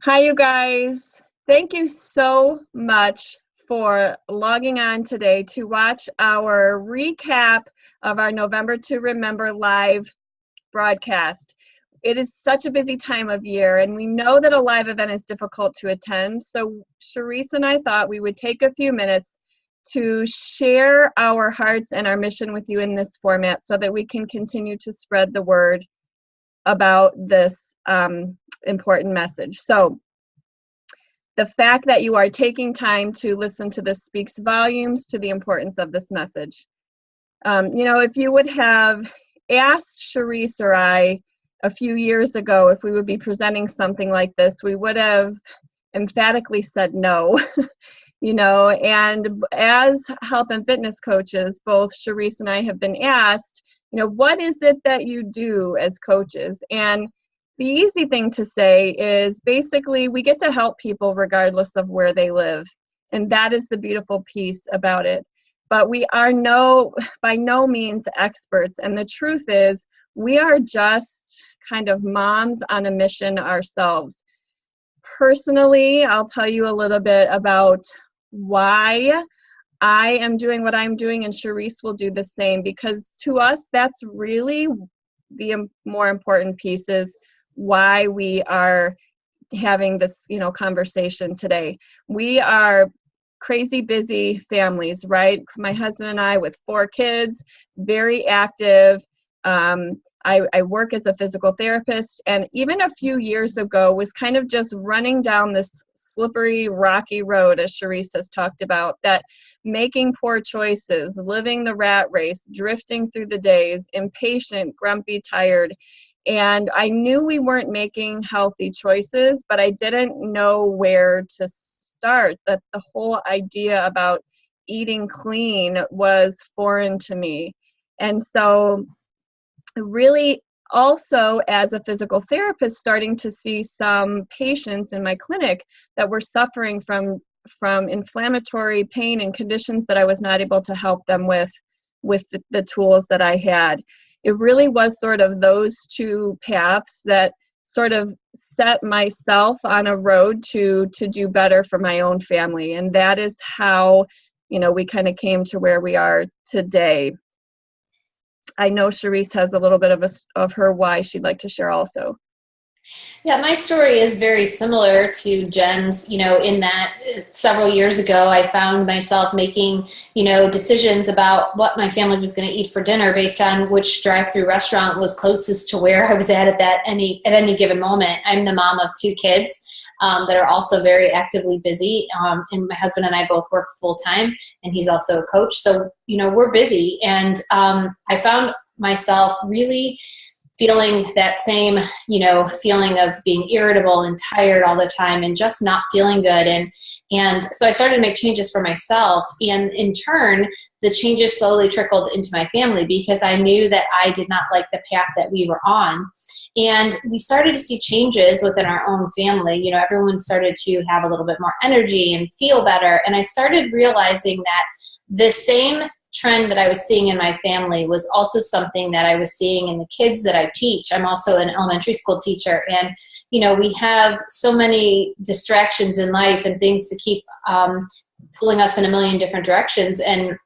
Hi, you guys. Thank you so much for logging on today to watch our recap of our November to Remember live broadcast. It is such a busy time of year, and we know that a live event is difficult to attend. So Cherise and I thought we would take a few minutes to share our hearts and our mission with you in this format so that we can continue to spread the word about this important message. So the fact that you are taking time to listen to this speaks volumes to the importance of this message. If you would have asked Cherise or I a few years ago if we would be presenting something like this, we would have emphatically said no. And as health and fitness coaches, both Cherise and I have been asked, what is it that you do as coaches? And the easy thing to say is basically we get to help people regardless of where they live. And that is the beautiful piece about it. But we are by no means experts. And the truth is we are just kind of moms on a mission ourselves. Personally, I'll tell you a little bit about why I am doing what I'm doing, and Cherise will do the same, because to us, that's really the more important piece is why we are having this, conversation today. We are crazy busy families, right? My husband and I with 4 kids, very active. I work as a physical therapist, and even a few years ago was kind of just running down this slippery, rocky road, as Cherise has talked about, that making poor choices, living the rat race, drifting through the days, impatient, grumpy, tired. And I knew we weren't making healthy choices, but I didn't know where to start. That the whole idea about eating clean was foreign to me. And so really also as a physical therapist, starting to see some patients in my clinic that were suffering from inflammatory pain and conditions that I was not able to help them with the tools that I had. It really was sort of those two paths that sort of set myself on a road to do better for my own family. And that is how, we kind of came to where we are today. I know Cherise has a little bit of her why she'd like to share also. Yeah, my story is very similar to Jen's, in that several years ago, I found myself making, decisions about what my family was going to eat for dinner based on which drive-through restaurant was closest to where I was at any given moment. I'm the mom of 2 kids that are also very actively busy. And my husband and I both work full-time, and he's also a coach. So, we're busy. And I found myself really feeling that same, feeling of being irritable and tired all the time and just not feeling good. And so I started to make changes for myself. And in turn, the changes slowly trickled into my family because I knew that I did not like the path that we were on. And we started to see changes within our own family. Everyone started to have a little bit more energy and feel better. And I started realizing that the same trend that I was seeing in my family was also something that I was seeing in the kids that I teach. I'm also an elementary school teacher, and we have so many distractions in life and things to keep pulling us in a million different directions. And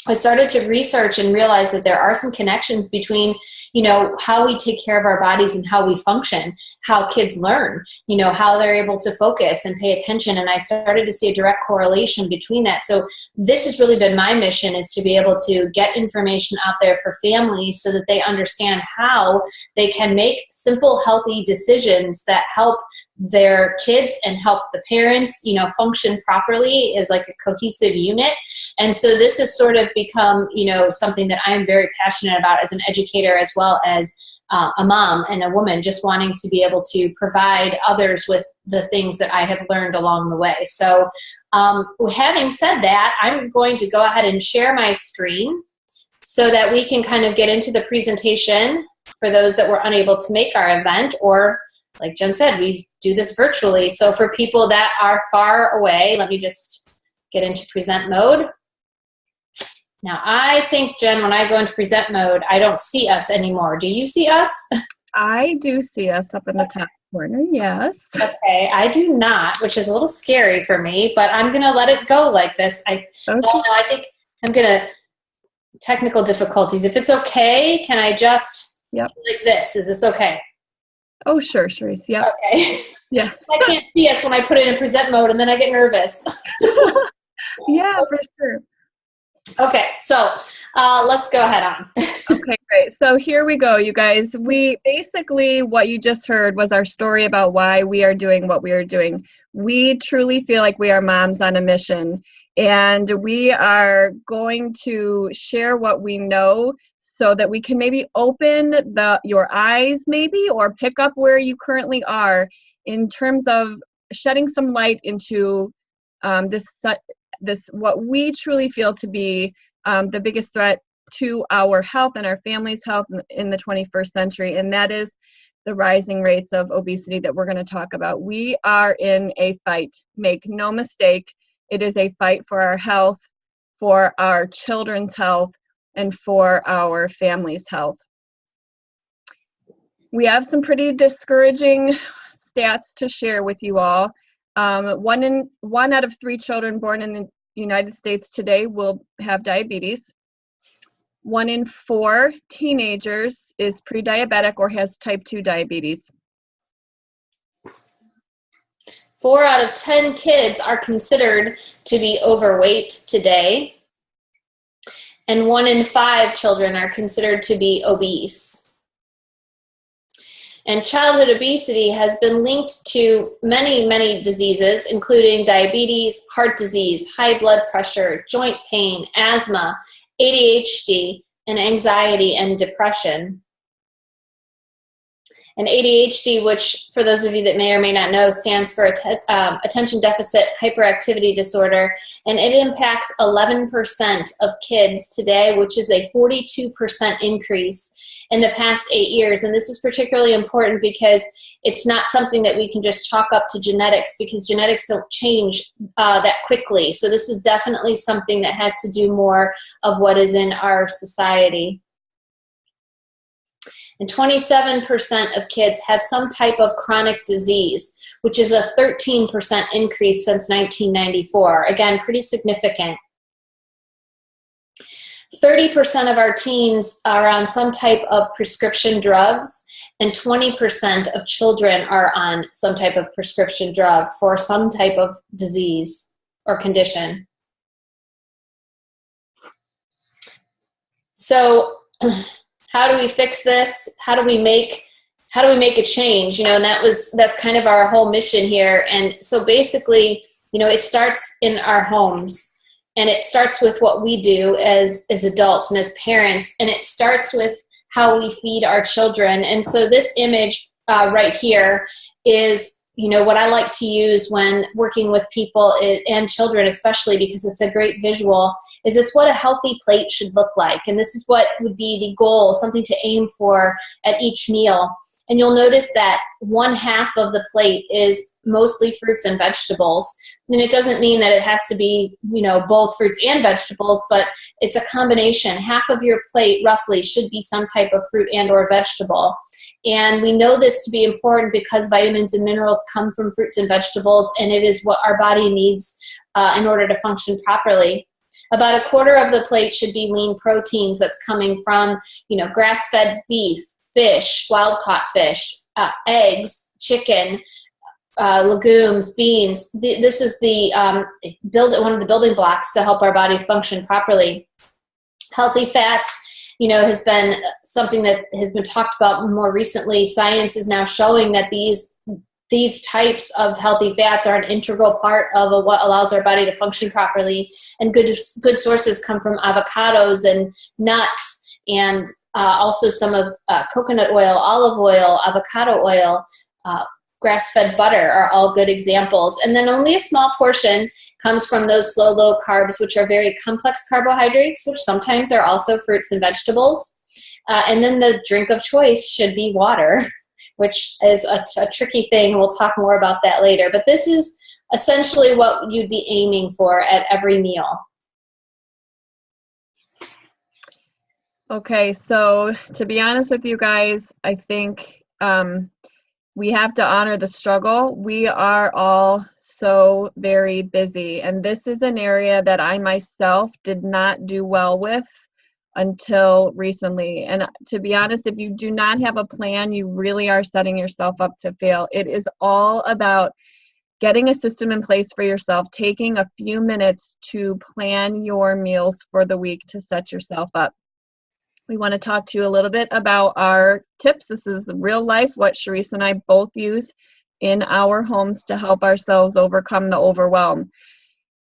I started to research and realize that there are some connections between, how we take care of our bodies and how we function, how kids learn, how they're able to focus and pay attention. And I started to see a direct correlation between that. So this has really been my mission, is to be able to get information out there for families so that they understand how they can make simple, healthy decisions that help their kids and help the parents, function properly as like a cohesive unit. And so this has sort of become, something that I'm very passionate about as an educator, as well as a mom and a woman, just wanting to be able to provide others with the things that I have learned along the way. So having said that, I'm going to go ahead and share my screen so that we can kind of get into the presentation for those that were unable to make our event, or like Jen said, we do this virtually. So for people that are far away, let me just get into present mode. Now, I think, Jen, when I go into present mode, I don't see us anymore. Do you see us? I do see us up in the top corner, yes. Okay, I do not, which is a little scary for me, but I'm going to let it go like this. Okay. Well, no, I think I'm going to, technical difficulties. If it's okay, can I just Yep. like this? Is this okay? Oh, sure, Charisse. Yep. Okay. Yeah. I can't see us when I put it in present mode, and then I get nervous. Yeah, for sure. Okay, so let's go ahead on. Okay, great. So here we go, you guys. We basically, what you just heard was our story about why we are doing what we are doing. We truly feel like we are moms on a mission, and we are going to share what we know so that we can maybe open your eyes maybe, or pick up where you currently are in terms of shedding some light into this what we truly feel to be the biggest threat to our health and our family's health in the 21st century, and that is the rising rates of obesity that we're going to talk about. We are in a fight. Make no mistake, it is a fight for our health, for our children's health, and for our family's health. We have some pretty discouraging stats to share with you all. One out of 3 children born in the United States today will have diabetes. 1 in 4 teenagers is pre-diabetic or has type 2 diabetes. 4 out of 10 kids are considered to be overweight today, and 1 in 5 children are considered to be obese. And childhood obesity has been linked to many, many diseases, including diabetes, heart disease, high blood pressure, joint pain, asthma, ADHD, and anxiety and depression. And ADHD, which for those of you that may or may not know, stands for attention deficit hyperactivity disorder, and it impacts 11% of kids today, which is a 42% increase in the past 8 years. And this is particularly important because it's not something that we can just chalk up to genetics, because genetics don't change that quickly. So this is definitely something that has to do more of what is in our society. And 27% of kids have some type of chronic disease, which is a 13% increase since 1994. Again, pretty significant. 30% of our teens are on some type of prescription drugs, and 20% of children are on some type of prescription drug for some type of disease or condition. So how do we fix this? How do we make a change? And that's kind of our whole mission here. And so basically, it starts in our homes. And it starts with what we do as adults and as parents, and it starts with how we feed our children. And so this image right here is, what I like to use when working with people and children especially, because it's a great visual, is it's what a healthy plate should look like. And this is what would be the goal, something to aim for at each meal. And you'll notice that 1/2 of the plate is mostly fruits and vegetables. And it doesn't mean that it has to be, both fruits and vegetables, but it's a combination. 1/2 of your plate roughly should be some type of fruit and or vegetable. And we know this to be important because vitamins and minerals come from fruits and vegetables, and it is what our body needs in order to function properly. About 1/4 of the plate should be lean proteins that's coming from, grass-fed beef, fish, wild-caught fish, eggs, chicken, legumes, beans. This is one of the building blocks to help our body function properly. Healthy fats, has been something that has been talked about more recently. Science is now showing that these types of healthy fats are an integral part of what allows our body to function properly. And good sources come from avocados and nuts, and also some of coconut oil, olive oil, avocado oil, grass-fed butter are all good examples. And then only a small portion comes from those slow, low carbs, which are very complex carbohydrates, which sometimes are also fruits and vegetables. And then the drink of choice should be water, which is a tricky thing. We'll talk more about that later. But this is essentially what you'd be aiming for at every meal. Okay, so to be honest with you guys, I think we have to honor the struggle. We are all so very busy, and this is an area that I myself did not do well with until recently. And to be honest, if you do not have a plan, you really are setting yourself up to fail. It is all about getting a system in place for yourself, taking a few minutes to plan your meals for the week to set yourself up. We want to talk to you a little bit about our tips. This is real life, what Cherise and I both use in our homes to help ourselves overcome the overwhelm.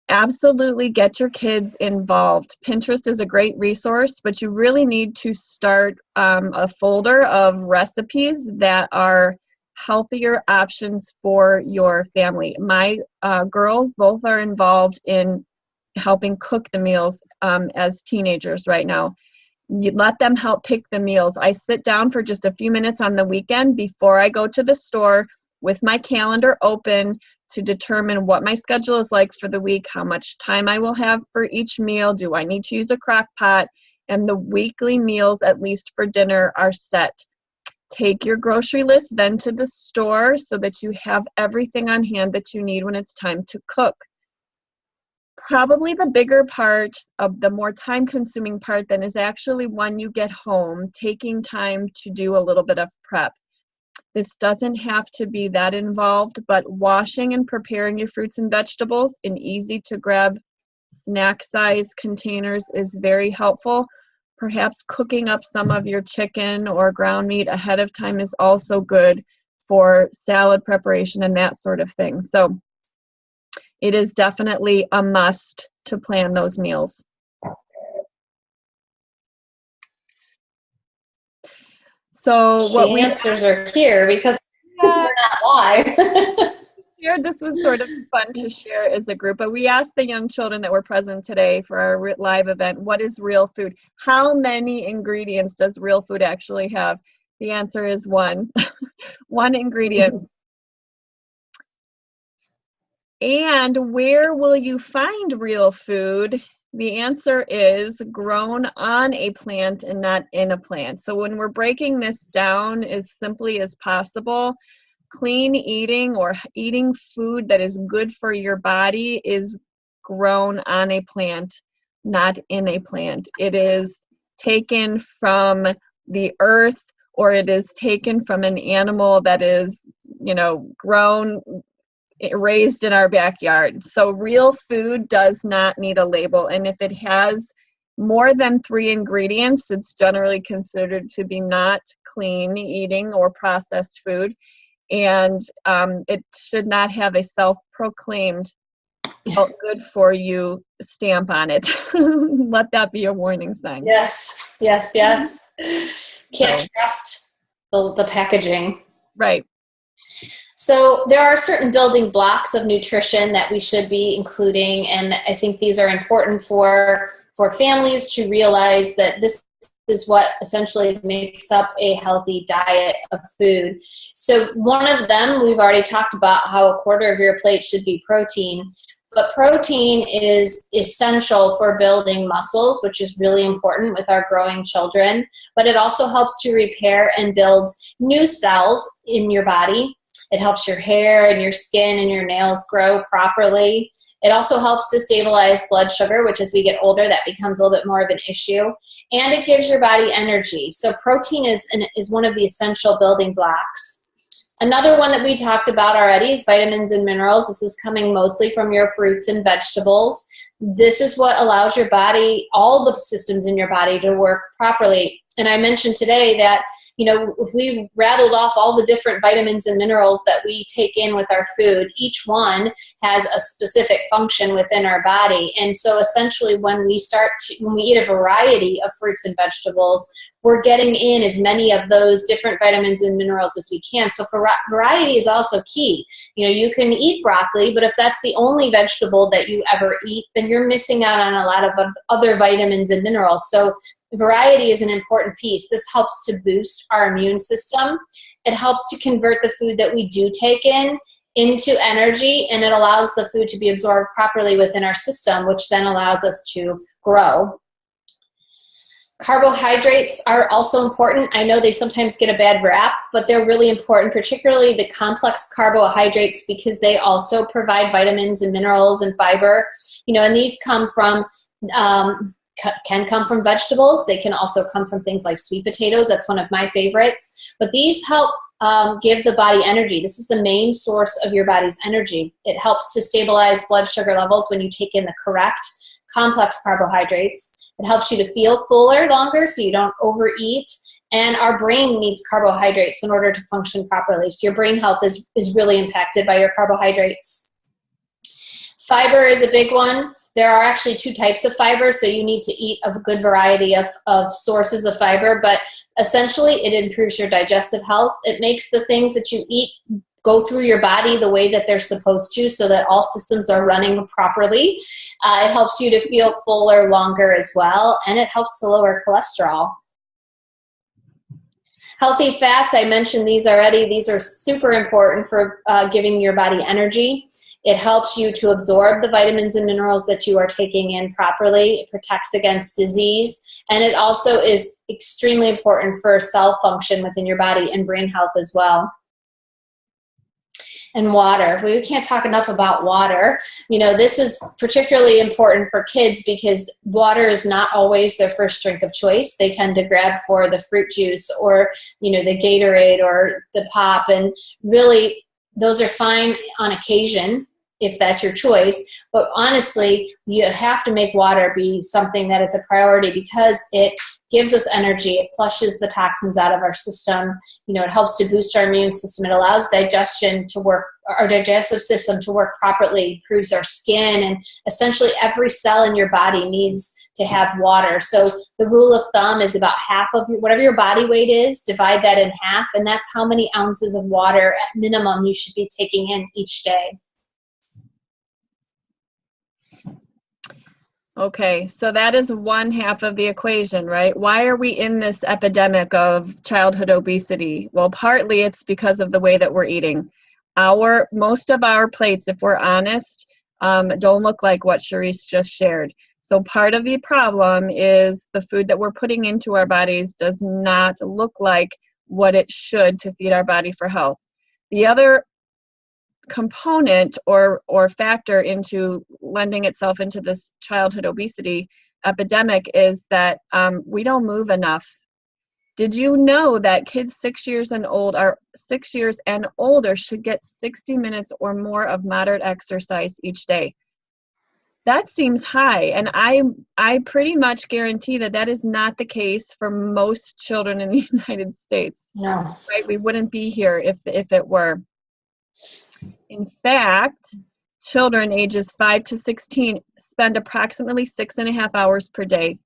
Absolutely get your kids involved. Pinterest is a great resource, but you really need to start a folder of recipes that are healthier options for your family. My girls both are involved in helping cook the meals as teenagers right now. You let them help pick the meals. I sit down for just a few minutes on the weekend before I go to the store with my calendar open to determine what my schedule is like for the week, how much time I will have for each meal, do I need to use a crock pot, and the weekly meals, at least for dinner, are set. Take your grocery list then to the store so that you have everything on hand that you need when it's time to cook. Probably the bigger part of the more time-consuming part then is actually when you get home, taking time to do a little bit of prep. This doesn't have to be that involved, but washing and preparing your fruits and vegetables in easy-to-grab snack-size containers is very helpful. Perhaps cooking up some of your chicken or ground meat ahead of time is also good for salad preparation and that sort of thing. So it is definitely a must to plan those meals. So what the answers are here because we're not live. This was sort of fun to share as a group, but we asked the young children that were present today for our live event, what is real food? How many ingredients does real food actually have? The answer is one. One ingredient. And where will you find real food? The answer is grown on a plant and not in a plant. So when we're breaking this down as simply as possible, clean eating or eating food that is good for your body is grown on a plant, not in a plant. It is taken from the earth, or it is taken from an animal that is, grown, raised in our backyard. So real food does not need a label, and if it has more than 3 ingredients, it's generally considered to be not clean eating or processed food, and it should not have a self-proclaimed good for you stamp on it. Let that be a warning sign. Yes. Can't trust the packaging. Right. So there are certain building blocks of nutrition that we should be including, and I think these are important for families to realize that this is what essentially makes up a healthy diet of food. So one of them, we've already talked about how a quarter of your plate should be protein, but protein is essential for building muscles, which is really important with our growing children, but it also helps to repair and build new cells in your body. It helps your hair and your skin and your nails grow properly. It also helps to stabilize blood sugar, which as we get older, that becomes a little bit more of an issue. And it gives your body energy. So protein is one of the essential building blocks. Another one that we talked about already is vitamins and minerals. This is coming mostly from your fruits and vegetables. This is what allows your body, all the systems in your body, to work properly. And I mentioned today that if we rattled off all the different vitamins and minerals that we take in with our food, each one has a specific function within our body. And so essentially when we eat a variety of fruits and vegetables, we're getting in as many of those different vitamins and minerals as we can. So variety is also key. You can eat broccoli, but if that's the only vegetable that you ever eat, then you're missing out on a lot of other vitamins and minerals. So variety is an important piece. This helps to boost our immune system. It helps to convert the food that we do take in into energy, and it allows the food to be absorbed properly within our system, which then allows us to grow. Carbohydrates are also important. I know they sometimes get a bad rap, but they're really important, particularly the complex carbohydrates, because they also provide vitamins and minerals and fiber. And these come from can come from vegetables. They can also come from things like sweet potatoes. That's one of my favorites. But these help give the body energy. This is the main source of your body's energy. It helps to stabilize blood sugar levels when you take in the correct complex carbohydrates. It helps you to feel fuller longer so you don't overeat. And our brain needs carbohydrates in order to function properly. So your brain health is really impacted by your carbohydrates. Fiber is a big one. There are actually 2 types of fiber, so you need to eat a good variety of sources of fiber, but essentially it improves your digestive health. It makes the things that you eat go through your body the way that they're supposed to, so that all systems are running properly. It helps you to feel fuller longer as well, and it helps to lower cholesterol. Healthy fats, I mentioned these already. These are super important for giving your body energy. It helps you to absorb the vitamins and minerals that you are taking in properly. It protects against disease. And it also is extremely important for cell function within your body and brain health as well. And water. We can't talk enough about water. This is particularly important for kids because water is not always their first drink of choice. They tend to grab for the fruit juice or, the Gatorade or the pop. And really, those are fine on occasion if that's your choice. But honestly, you have to make water be something that is a priority because it gives us energy. It flushes the toxins out of our system. It helps to boost our immune system. It allows digestion to work, our digestive system to work properly, improves our skin, and essentially every cell in your body needs to have water. So the rule of thumb is about half of whatever your body weight is, divide that in half, and that's how many ounces of water at minimum you should be taking in each day. Okay, so that is one half of the equation, right? Why are we in this epidemic of childhood obesity? Well, partly it's because of the way that we're eating. Most of our plates, if we're honest, don't look like what Cherise just shared. So part of the problem is the food that we're putting into our bodies does not look like what it should to feed our body for health. The other component or factor into lending itself into this childhood obesity epidemic is that we don't move enough. Did you know that kids 6 years and older should get 60 minutes or more of moderate exercise each day? That seems high, and I pretty much guarantee that is not the case for most children in the United States. No. Right? We wouldn't be here if it were. In fact, children ages 5 to 16 spend approximately 6.5 hours per day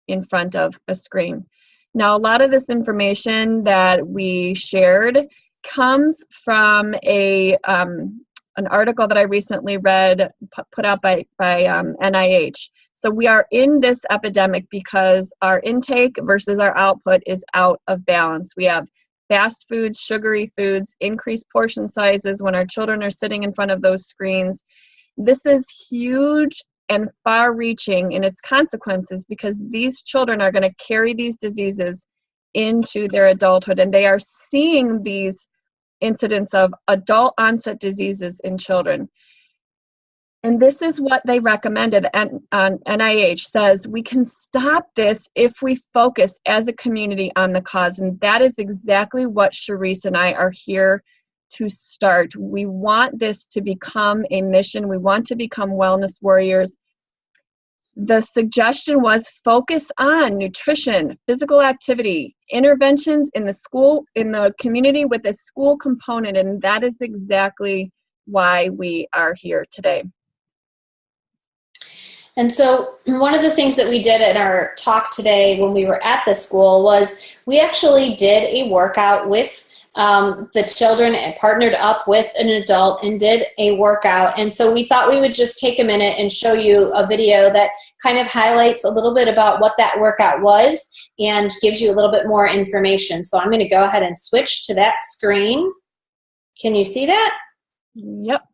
in front of a screen. Now, a lot of this information that we shared comes from an article that I recently read put out by NIH. So we are in this epidemic because our intake versus our output is out of balance. We have fast foods, sugary foods, increased portion sizes when our children are sitting in front of those screens. This is huge and far-reaching in its consequences because these children are going to carry these diseases into their adulthood, and they are seeing these incidents of adult onset diseases in children. And this is what they recommended, and NIH says we can stop this if we focus as a community on the cause, and that is exactly what Cherise and I are here to start. We want this to become a mission. We want to become wellness warriors. The suggestion was focus on nutrition, physical activity, interventions in the school, in the community with a school component, and that is exactly why we are here today. And so one of the things that we did in our talk today when we were at the school was we actually did a workout with the children and partnered up with an adult and did a workout. And so we thought we would just take a minute and show you a video that kind of highlights a little bit about what that workout was and gives you a little bit more information. So I'm going to go ahead and switch to that screen. Can you see that? Yep.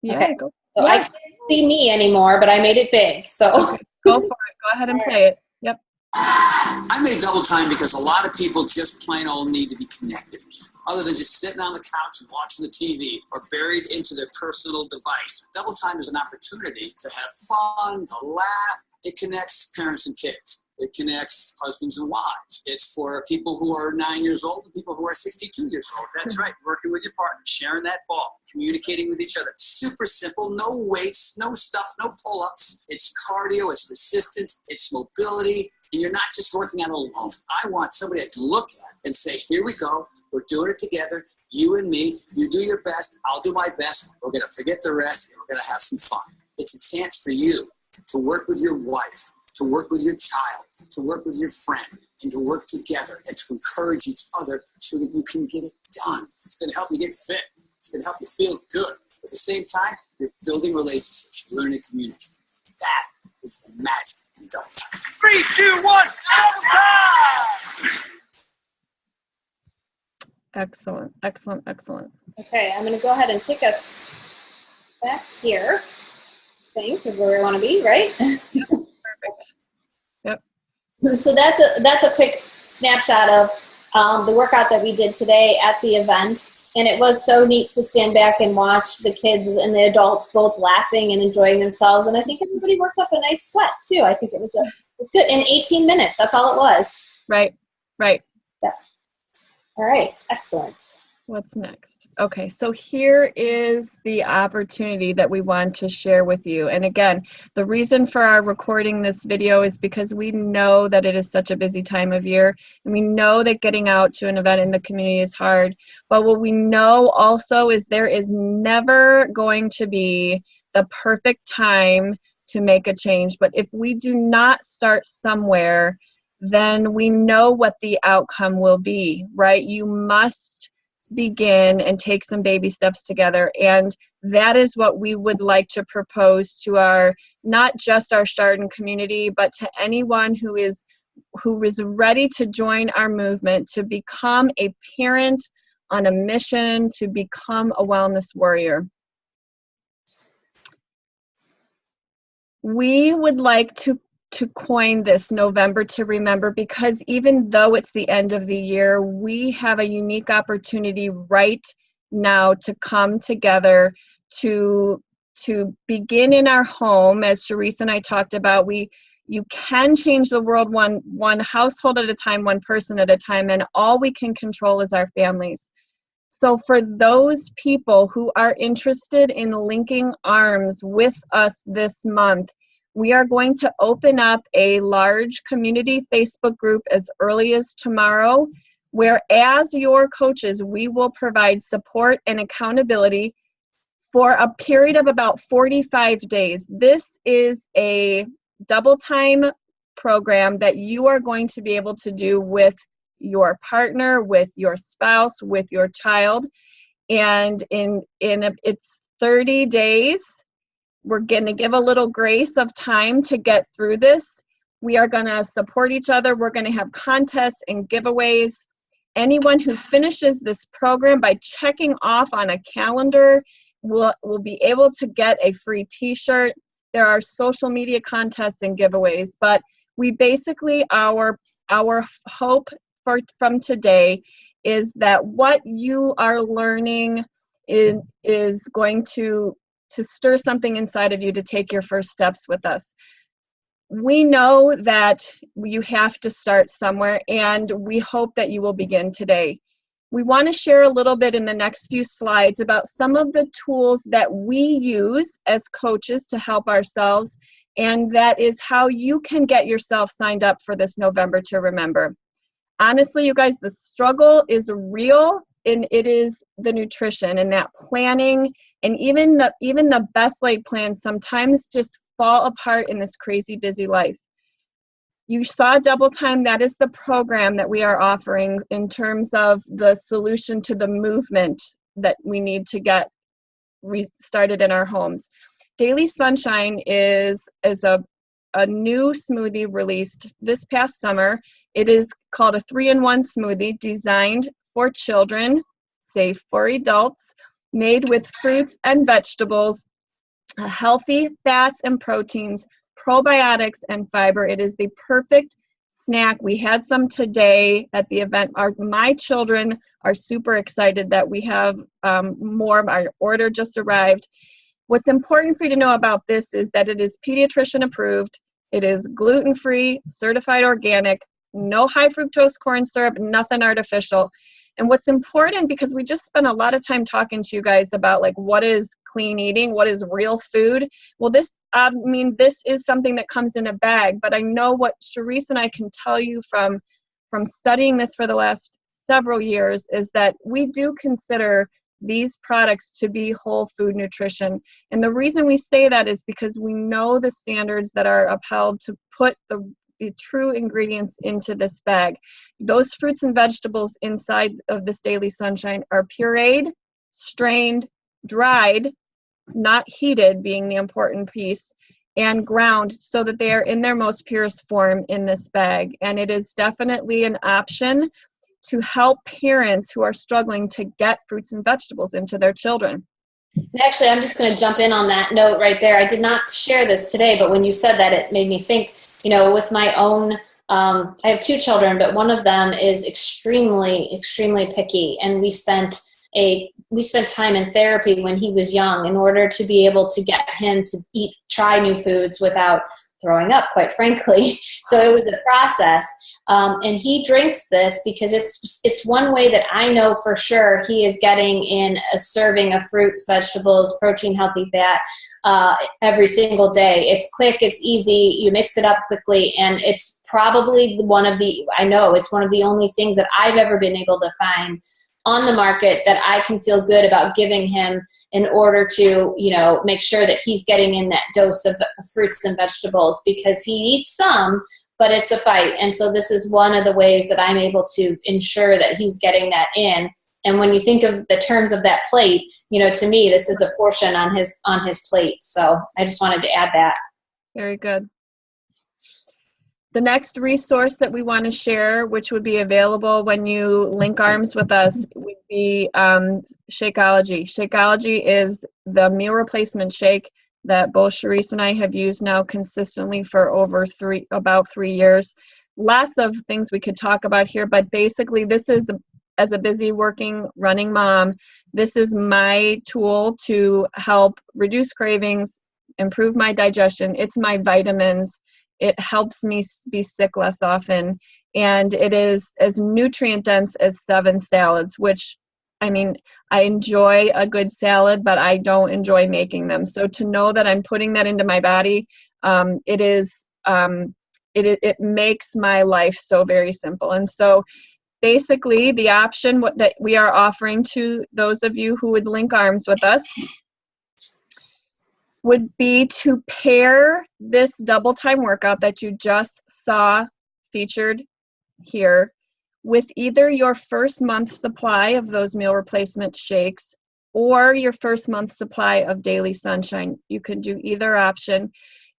Yeah, okay. Go. So I can't see me anymore, but I made it big. So okay. Go for it. Go ahead and play it. Yep. I made double time because a lot of people just plain old need to be connected again. Other than just sitting on the couch and watching the TV or buried into their personal device. Double time is an opportunity to have fun, to laugh. It connects parents and kids. It connects husbands and wives. It's for people who are 9 years old and people who are 62 years old. That's right. Working with your partner, sharing that ball, communicating with each other. Super simple, no weights, no stuff, no pull-ups. It's cardio, it's resistance, it's mobility. And you're not just working out alone. I want somebody I can look at and say, here we go. We're doing it together. You and me. You do your best. I'll do my best. We're going to forget the rest, and we're going to have some fun. It's a chance for you to work with your wife, to work with your child, to work with your friend, and to work together and to encourage each other so that you can get it done. It's going to help you get fit. It's going to help you feel good. At the same time, you're building relationships. You're learning to communicate. That is the magic in double time. 3, 2, 1, double time! Excellent, excellent, excellent. Okay, I'm going to go ahead and take us back here. I think is where we want to be, right? Perfect. Yep. So that's a quick snapshot of the workout that we did today at the event. And it was so neat to stand back and watch the kids and the adults both laughing and enjoying themselves. And I think everybody worked up a nice sweat too. I think it was good. In 18 minutes, that's all it was. Right, right. Yeah. All right, excellent. What's next? Okay, so here is the opportunity that we want to share with you. And again, the reason for our recording this video is because we know that it is such a busy time of year, and we know that getting out to an event in the community is hard. But what we know also is there is never going to be the perfect time to make a change. But if we do not start somewhere, then we know what the outcome will be, right? You must begin and take some baby steps together, and that is what we would like to propose to our, not just our Chardon community, but to anyone who is ready to join our movement, to become a parent on a mission, to become a wellness warrior. We would like to coin this November to Remember, because even though it's the end of the year, we have a unique opportunity right now to come together to begin in our home. As Charisse and I talked about, you can change the world one household at a time, one person at a time, and all we can control is our families. So for those people who are interested in linking arms with us this month, we are going to open up a large community Facebook group as early as tomorrow, where as your coaches, we will provide support and accountability for a period of about 45 days. This is a double time program that you are going to be able to do with your partner, with your spouse, with your child. And it's 30 days. We're going to give a little grace of time to get through this. We are going to support each other. We're going to have contests and giveaways. Anyone who finishes this program by checking off on a calendar will be able to get a free t-shirt. There are social media contests and giveaways, but we basically, our hope from today is that what you are learning is going to stir something inside of you to take your first steps with us. We know that you have to start somewhere, and we hope that you will begin today. We want to share a little bit in the next few slides about some of the tools that we use as coaches to help ourselves, and that is how you can get yourself signed up for this November to Remember. Honestly, you guys, the struggle is real, and it is the nutrition and that planning, and even the best laid plans sometimes just fall apart in this crazy busy life. You saw Double Time. That is the program that we are offering in terms of the solution to the movement that we need to get restarted in our homes. Daily Sunshine is a new smoothie released this past summer. It is called a 3-in-1 smoothie designed for children, safe for adults, made with fruits and vegetables, healthy fats and proteins, probiotics and fiber. It is the perfect snack. We had some today at the event. My children are super excited that we have more. Our order just arrived. What's important for you to know about this is that it is pediatrician approved. It is gluten-free, certified organic, no high fructose corn syrup, nothing artificial. And what's important, because we just spent a lot of time talking to you guys about like what is clean eating, what is real food. Well, this is something that comes in a bag, but I know what Cherise and I can tell you from studying this for the last several years is that we do consider these products to be whole food nutrition. And the reason we say that is because we know the standards that are upheld to put the true ingredients into this bag. Those fruits and vegetables inside of this Daily Sunshine are pureed, strained, dried, not heated being the important piece, and ground so that they are in their most purest form in this bag. And it is definitely an option to help parents who are struggling to get fruits and vegetables into their children. Actually, I'm just going to jump in on that note right there. I did not share this today, but when you said that, it made me think, with my own, I have 2 children, but one of them is extremely, extremely picky. And we spent time in therapy when he was young in order to be able to get him to try new foods without throwing up, quite frankly. So it was a process. And he drinks this because it's one way that I know for sure he is getting in a serving of fruits, vegetables, protein, healthy fat every single day. It's quick, it's easy, you mix it up quickly, and it's probably one of the only things that I've ever been able to find on the market that I can feel good about giving him in order to, make sure that he's getting in that dose of fruits and vegetables, because he eats some, but it's a fight. And so this is one of the ways that I'm able to ensure that he's getting that in. And when you think of the terms of that plate, to me, this is a portion on his plate. So I just wanted to add that. Very good. The next resource that we want to share, which would be available when you link arms with us, would be Shakeology. Shakeology is the meal replacement shake that both Cherise and I have used now consistently for about 3 years. Lots of things we could talk about here, but basically this is, as a busy running mom, this is my tool to help reduce cravings, improve my digestion. It's my vitamins. It helps me be sick less often. And it is as nutrient dense as 7 salads, which, I enjoy a good salad, but I don't enjoy making them. So to know that I'm putting that into my body, it makes my life so very simple. And so basically the option that we are offering to those of you who would link arms with us would be to pair this double time workout that you just saw featured here with either your first month supply of those meal replacement shakes or your first month supply of Daily Sunshine. You could do either option.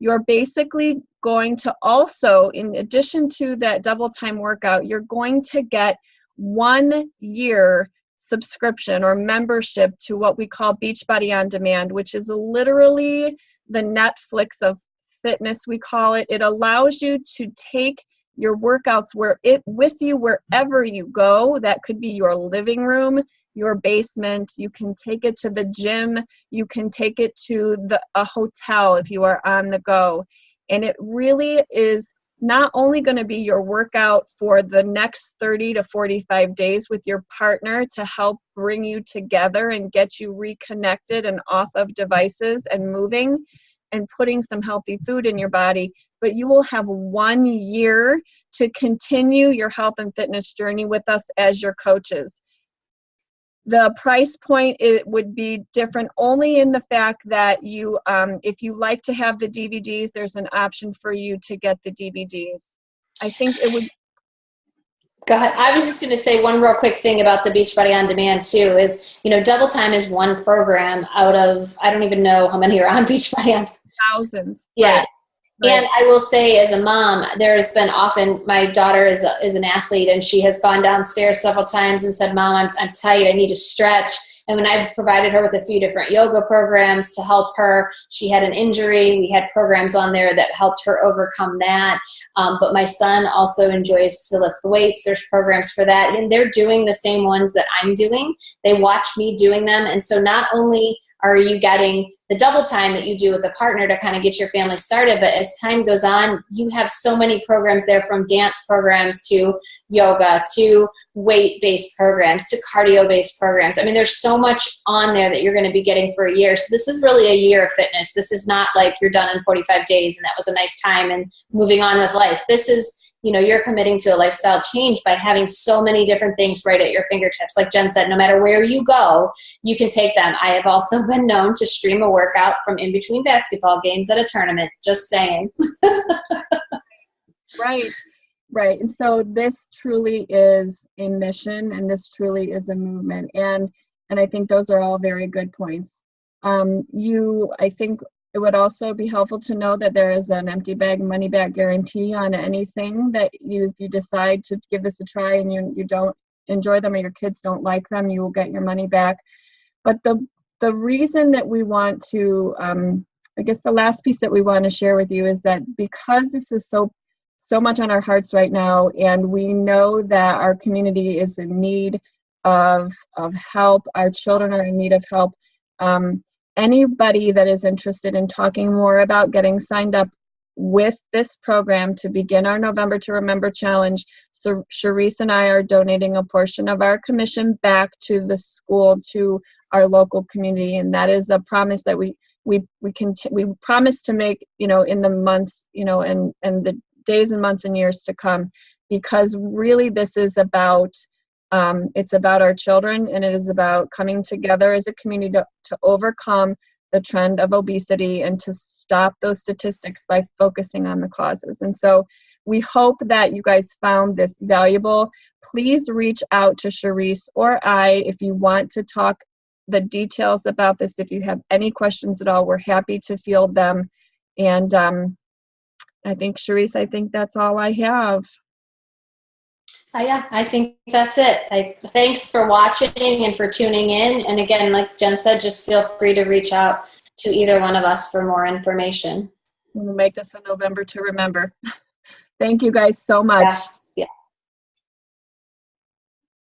You're basically going to also, in addition to that double time workout, you're going to get 1 year subscription or membership to what we call Beachbody On Demand, which is literally the Netflix of fitness, we call it. It allows you to take your workouts with you wherever you go. That could be your living room, your basement. You can take it to the gym. You can take it to a hotel if you are on the go. And it really is not only going to be your workout for the next 30 to 45 days with your partner to help bring you together and get you reconnected and off of devices and moving and putting some healthy food in your body, but you will have 1 year to continue your health and fitness journey with us as your coaches. The price point, it would be different only in the fact that you, if you like to have the DVDs, there's an option for you to get the DVDs. I think it would. Go ahead. I was just going to say one real quick thing about the Beachbody On Demand too is, Double Time is one program out of, I don't even know how many are on Beachbody On. Thousands. Yes. Right. And I will say, as a mom, there's been often, my daughter is an athlete, and she has gone downstairs several times and said, "Mom, I'm tight. I need to stretch." And when I've provided her with a few different yoga programs to help her, she had an injury. We had programs on there that helped her overcome that. But my son also enjoys to lift weights. There's programs for that. And they're doing the same ones that I'm doing. They watch me doing them. And so not only are you getting the double time that you do with a partner to kind of get your family started, but as time goes on, you have so many programs there, from dance programs to yoga to weight-based programs to cardio-based programs. I mean, there's so much on there that you're going to be getting for a year. So this is really a year of fitness. This is not like you're done in 45 days and that was a nice time and moving on with life. This is, you know, you're committing to a lifestyle change by having so many different things right at your fingertips. Like Jen said, no matter where you go, you can take them. I have also been known to stream a workout from in between basketball games at a tournament, just saying. Right, right. And so this truly is a mission, and this truly is a movement. And I think those are all very good points. I think it would also be helpful to know that there is an empty bag money back guarantee on anything that if you decide to give this a try and you don't enjoy them or your kids don't like them, you will get your money back. But the reason that we want to, I guess the last piece that we want to share with you is that because this is so much on our hearts right now, and we know that our community is in need of help, our children are in need of help. Anybody that is interested in talking more about getting signed up with this program to begin our November to Remember Challenge, so Cherise and I are donating a portion of our commission back to the school, to our local community, and that is a promise that we promise to make, you know, in the months, you know, and the days and months and years to come, because really this is about it's about our children, and it is about coming together as a community to overcome the trend of obesity and to stop those statistics by focusing on the causes. And so we hope that you guys found this valuable. Please reach out to Cherise or I if you want to talk the details about this. If you have any questions at all, we're happy to field them. And I think, Cherise, I think that's all I have. Yeah, I think that's it. Thanks for watching and for tuning in. And again, like Jen said, just feel free to reach out to either one of us for more information. We'll make this a November to Remember. Thank you guys so much. Yes.